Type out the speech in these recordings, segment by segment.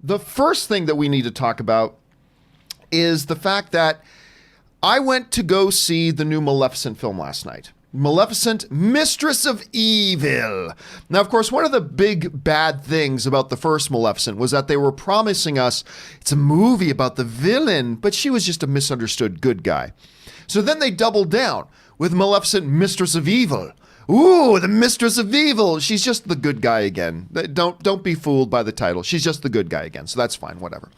The first thing that we need to talk about is the fact that I went to go see the new Maleficent film last night. Maleficent, Mistress of Evil. Now, of course, one of the big bad things about the first Maleficent was that they were promising us it's a movie about the villain, but she was just a misunderstood good guy. So then they doubled down with Maleficent, Mistress of Evil. Ooh, the Mistress of Evil. She's just the good guy again. Don't be fooled by the title. She's just the good guy again, so that's fine, whatever.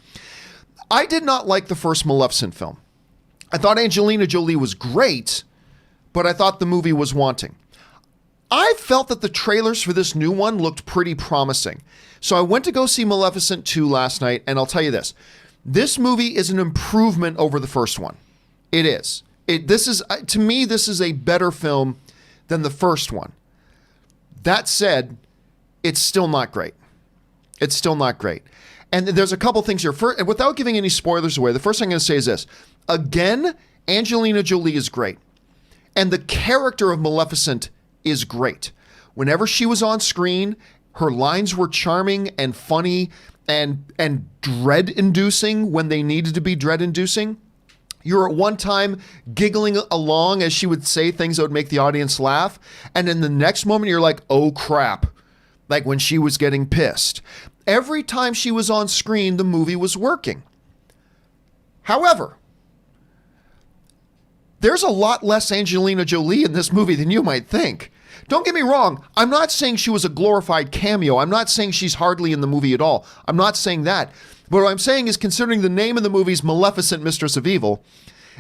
I did not like the first Maleficent film. I thought Angelina Jolie was great, but I thought the movie was wanting. I felt that the trailers for this new one looked pretty promising. So I went to go see Maleficent 2 last night, and I'll tell you this. This movie is an improvement over the first one. It is. To me, this is a better film than the first one. That said, it's still not great. It's still not great. And there's a couple things here. First, without giving any spoilers away, the first thing I'm going to say is this. Again, Angelina Jolie is great. And the character of Maleficent is great. Whenever she was on screen, her lines were charming and funny and dread-inducing when they needed to be dread-inducing. You were at one time giggling along as she would say things that would make the audience laugh. And in the next moment, you're like, oh crap. Like when she was getting pissed. Every time she was on screen, the movie was working. However, there's a lot less Angelina Jolie in this movie than you might think. Don't get me wrong. I'm not saying she was a glorified cameo. I'm not saying she's hardly in the movie at all. I'm not saying that. But what I'm saying is, considering the name of the movie is Maleficent, Mistress of Evil,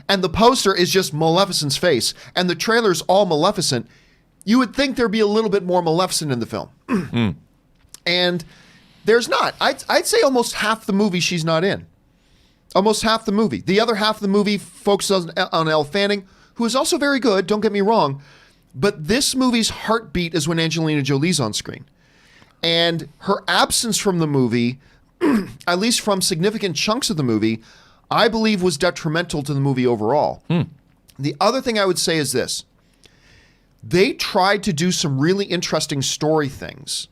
and the poster is just Maleficent's face, and the trailer's all Maleficent, you would think there'd be a little bit more Maleficent in the film. And there's not. I'd say almost half the movie she's not in. Almost half the movie. The other half of the movie focuses on Elle Fanning, who is also very good, don't get me wrong. But this movie's heartbeat is when Angelina Jolie's on screen. And her absence from the movie, at least from significant chunks of the movie, I believe was detrimental to the movie overall. The other thing I would say is this. They tried to do some really interesting story things.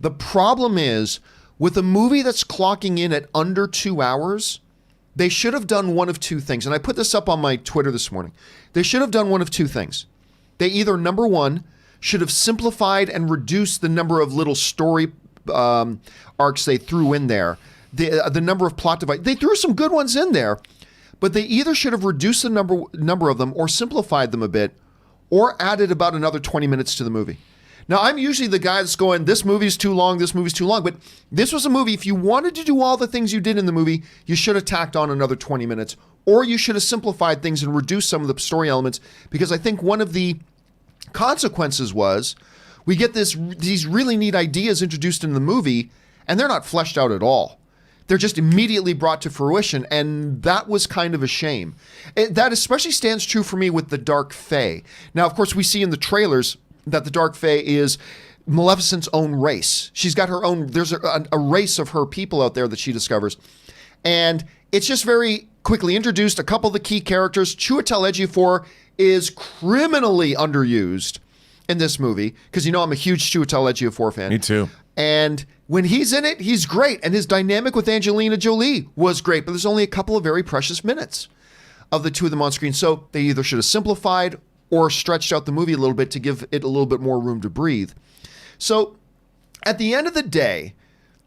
The problem is, with a movie that's clocking in at under 2 hours, they should have done one of two things. And I put this up on my Twitter this morning. They should have done one of two things. They either, number one, should have simplified and reduced the number of little story arcs they threw in there. The number of plot devices. They threw some good ones in there, but they either should have reduced the number of them or simplified them a bit or added about another 20 minutes to the movie. Now, I'm usually the guy that's going, this movie's too long, but this was a movie, if you wanted to do all the things you did in the movie, you should have tacked on another 20 minutes, or you should have simplified things and reduced some of the story elements, because I think one of the consequences was we get these really neat ideas introduced in the movie, and they're not fleshed out at all. They're just immediately brought to fruition, and that was kind of a shame. That especially stands true for me with the Dark Fae. Now, of course, we see in the trailers that the Dark Fae is Maleficent's own race. She's got her own, there's a race of her people out there that she discovers. And it's just very quickly introduced. A couple of the key characters. Chiwetel Ejiofor is criminally underused in this movie, because you know I'm a huge Chiwetel Ejiofor fan. Me too. And when he's in it, he's great. And his dynamic with Angelina Jolie was great, but there's only a couple of very precious minutes of the two of them on screen. So they either should have simplified or stretched out the movie a little bit to give it a little bit more room to breathe. So at the end of the day,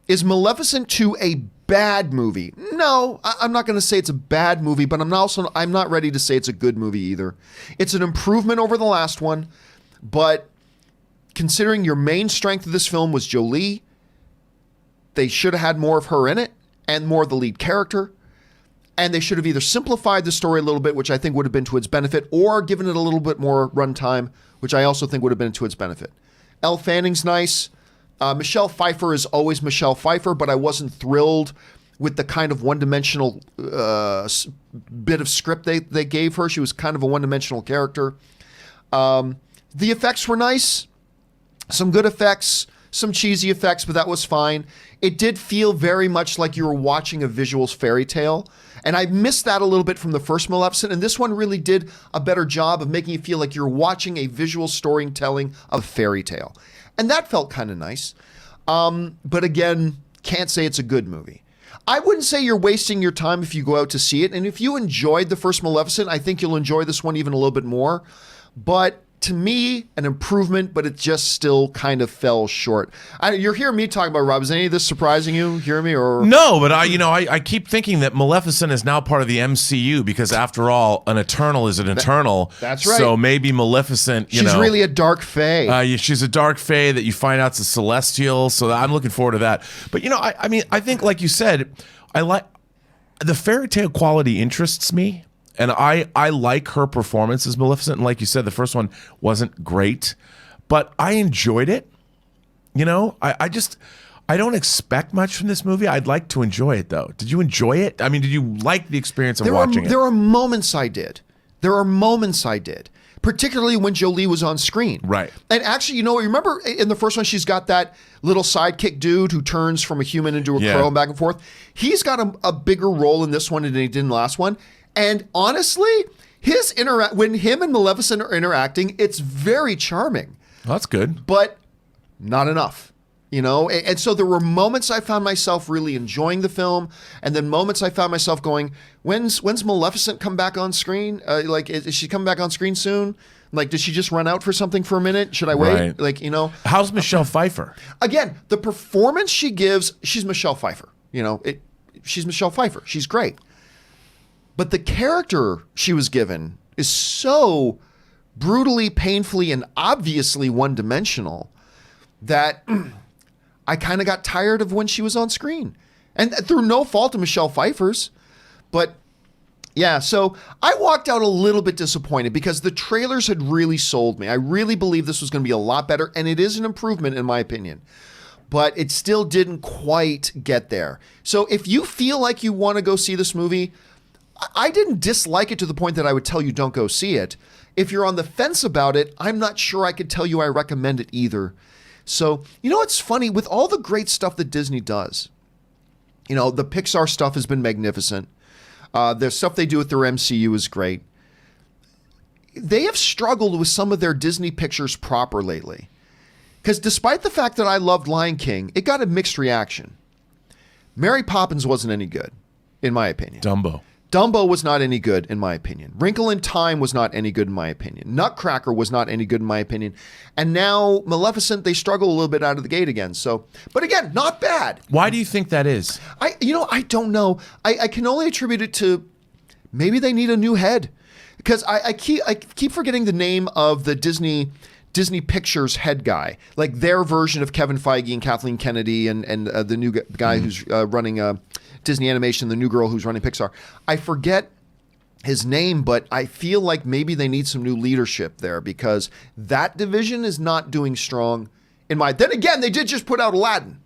is Maleficent 2 a bad movie? No, I'm not going to say it's a bad movie, but I'm not ready to say it's a good movie either. It's an improvement over the last one, but considering your main strength of this film was Jolie, they should have had more of her in it and more of the lead character. And they should have either simplified the story a little bit, which I think would have been to its benefit, or given it a little bit more runtime, which I also think would have been to its benefit. Elle Fanning's nice. Michelle Pfeiffer is always Michelle Pfeiffer, but I wasn't thrilled with the kind of one-dimensional bit of script they gave her. She was kind of a one-dimensional character. The effects were nice. Some good effects, some cheesy effects, but that was fine. It did feel very much like you were watching a visuals fairy tale. And I missed that a little bit from the first Maleficent, and this one really did a better job of making you feel like you're watching a visual storytelling of a fairy tale. And that felt kind of nice. But again, can't say it's a good movie. I wouldn't say you're wasting your time if you go out to see it. And if you enjoyed the first Maleficent, I think you'll enjoy this one even a little bit more. But to me, an improvement, but it just still kind of fell short. You're hearing me talking about, Rob. Is any of this surprising you? Hear me? Or no, but I keep thinking that Maleficent is now part of the MCU because after all, an Eternal is an Eternal. That's right. So maybe Maleficent, she's really a dark fae. She's a dark fae that you find out's a celestial. So I'm looking forward to that. But I think like you said, I like the fairy tale quality interests me. And I like her performance as Maleficent. And like you said, the first one wasn't great, but I enjoyed it. I don't expect much from this movie. I'd like to enjoy it, though. Did you enjoy it? I mean, did you like the experience of watching it? There are moments I did. Particularly when Jolie was on screen. Right. And actually, remember in the first one, she's got that little sidekick dude who turns from a human into a crow and back and forth. He's got a bigger role in this one than he did in the last one. And honestly, when him and Maleficent are interacting, it's very charming. Well, that's good. But not enough, And so there were moments I found myself really enjoying the film, and then moments I found myself going, when's Maleficent come back on screen? Is she coming back on screen soon? Like, did she just run out for something for a minute? Should I wait? Right. How's Michelle Pfeiffer? Again, the performance she gives, she's Michelle Pfeiffer. She's Michelle Pfeiffer. She's great. But the character she was given is so brutally, painfully, and obviously one-dimensional that I kind of got tired of when she was on screen. And through no fault of Michelle Pfeiffer's. But yeah, so I walked out a little bit disappointed because the trailers had really sold me. I really believed this was going to be a lot better, and it is an improvement in my opinion. But it still didn't quite get there. So if you feel like you want to go see this movie, I didn't dislike it to the point that I would tell you don't go see it. If you're on the fence about it, I'm not sure I could tell you I recommend it either. So, what's funny? With all the great stuff that Disney does, the Pixar stuff has been magnificent. The stuff they do with their MCU is great. They have struggled with some of their Disney pictures proper lately. Because despite the fact that I loved Lion King, it got a mixed reaction. Mary Poppins wasn't any good, in my opinion. Dumbo was not any good, in my opinion. Wrinkle in Time was not any good, in my opinion. Nutcracker was not any good, in my opinion. And now Maleficent, they struggle a little bit out of the gate again. So, but again, not bad. Why do you think that is? I don't know. I can only attribute it to maybe they need a new head, because I keep forgetting the name of the Disney Pictures head guy, like their version of Kevin Feige and Kathleen Kennedy and the new guy who's running Disney Animation, the new girl who's running Pixar. I forget his name, but I feel like maybe they need some new leadership there because that division is not doing strong. Then again, they did just put out Aladdin,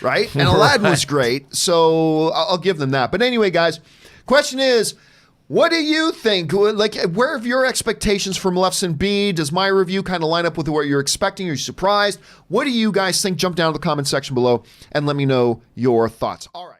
right? And Aladdin was great, so I'll give them that. But anyway, guys, question is, what do you think? Like, where have your expectations for Maleficent be? Does my review kind of line up with what you're expecting? Are you surprised? What do you guys think? Jump down to the comment section below and let me know your thoughts. All right.